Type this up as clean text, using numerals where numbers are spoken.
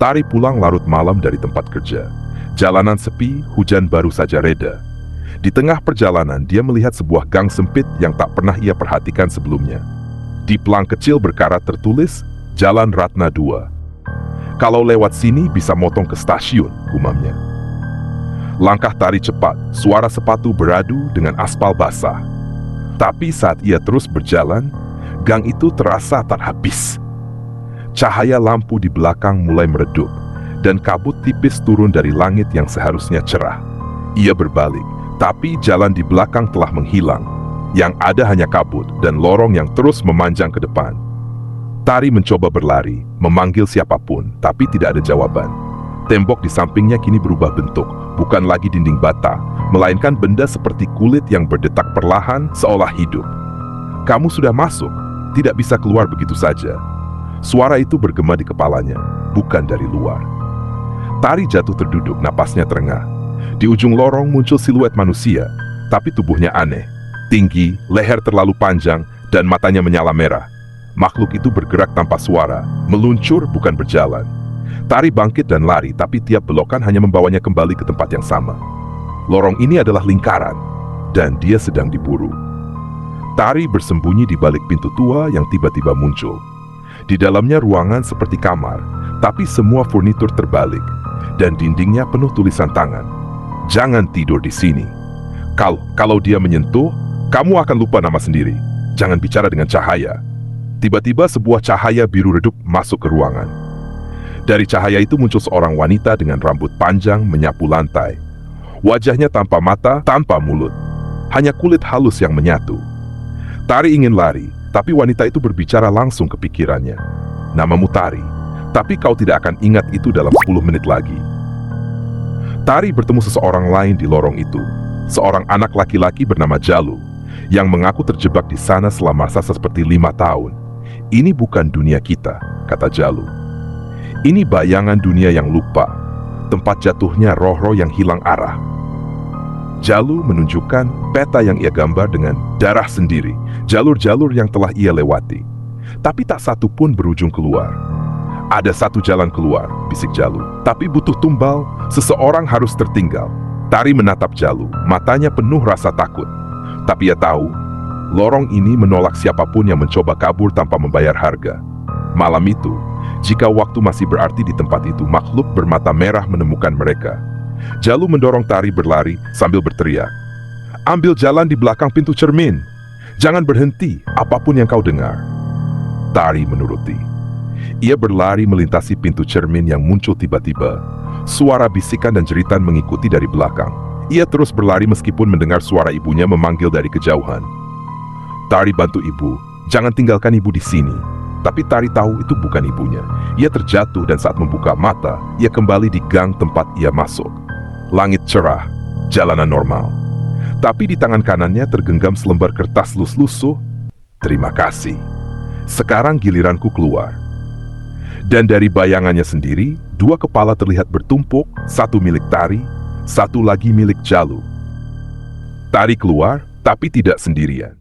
Tari pulang larut malam dari tempat kerja. Jalanan sepi, hujan baru saja reda. Di tengah perjalanan, dia melihat sebuah gang sempit yang tak pernah ia perhatikan sebelumnya. Di pelang kecil berkarat tertulis, Jalan Ratna 2. Kalau lewat sini bisa motong ke stasiun, gumamnya. Langkah Tari cepat, suara sepatu beradu dengan aspal basah. Tapi saat ia terus berjalan, gang itu terasa tak habis. Cahaya lampu di belakang mulai meredup, dan kabut tipis turun dari langit yang seharusnya cerah. Ia berbalik, tapi jalan di belakang telah menghilang. Yang ada hanya kabut dan lorong yang terus memanjang ke depan. Tari mencoba berlari, memanggil siapapun, tapi tidak ada jawaban. Tembok di sampingnya kini berubah bentuk, bukan lagi dinding bata, melainkan benda seperti kulit yang berdetak perlahan seolah hidup. "Kamu sudah masuk, tidak bisa keluar begitu saja." Suara itu bergema di kepalanya, bukan dari luar. Tari jatuh terduduk, napasnya terengah. Di ujung lorong muncul siluet manusia, tapi tubuhnya aneh. Tinggi, leher terlalu panjang, dan matanya menyala merah. Makhluk itu bergerak tanpa suara, meluncur bukan berjalan. Tari bangkit dan lari, tapi tiap belokan hanya membawanya kembali ke tempat yang sama. Lorong ini adalah lingkaran, dan dia sedang diburu. Tari bersembunyi di balik pintu tua yang tiba-tiba muncul. Di dalamnya ruangan seperti kamar, tapi semua furnitur terbalik, dan dindingnya penuh tulisan tangan. "Jangan tidur di sini. Kalau dia menyentuh, kamu akan lupa nama sendiri. Jangan bicara dengan cahaya." Tiba-tiba sebuah cahaya biru redup masuk ke ruangan. Dari cahaya itu muncul seorang wanita dengan rambut panjang menyapu lantai. Wajahnya tanpa mata, tanpa mulut. Hanya kulit halus yang menyatu. Tari ingin lari, tapi wanita itu berbicara langsung ke pikirannya. "Namamu Tari, tapi kau tidak akan ingat itu dalam 10 menit lagi." Tari bertemu seseorang lain di lorong itu. Seorang anak laki-laki bernama Jalu, yang mengaku terjebak di sana selama masa seperti 5 tahun. "Ini bukan dunia kita," kata Jalu. "Ini bayangan dunia yang lupa, tempat jatuhnya roh-roh yang hilang arah." Jalu menunjukkan peta yang ia gambar dengan darah sendiri, jalur-jalur yang telah ia lewati. Tapi tak satu pun berujung keluar. "Ada satu jalan keluar," bisik Jalu. "Tapi butuh tumbal, seseorang harus tertinggal." Tari menatap Jalu, matanya penuh rasa takut. Tapi ia tahu, lorong ini menolak siapapun yang mencoba kabur tanpa membayar harga. Malam itu, jika waktu masih berarti di tempat itu, makhluk bermata merah menemukan mereka. Jalu mendorong Tari berlari sambil berteriak, "Ambil jalan di belakang pintu cermin. Jangan berhenti, apapun yang kau dengar." Tari menuruti. Ia berlari melintasi pintu cermin yang muncul tiba-tiba. Suara bisikan dan jeritan mengikuti dari belakang. Ia terus berlari meskipun mendengar suara ibunya memanggil dari kejauhan. "Tari, bantu ibu, jangan tinggalkan ibu di sini." Tapi Tari tahu itu bukan ibunya. Ia terjatuh dan saat membuka mata, ia kembali di gang tempat ia masuk. Langit cerah, jalanan normal. Tapi di tangan kanannya tergenggam selembar kertas lusuh. "Terima kasih. Sekarang giliranku keluar." Dan dari bayangannya sendiri, 2 kepala terlihat bertumpuk, satu milik Tari, satu lagi milik Jalu. Tari keluar, tapi tidak sendirian.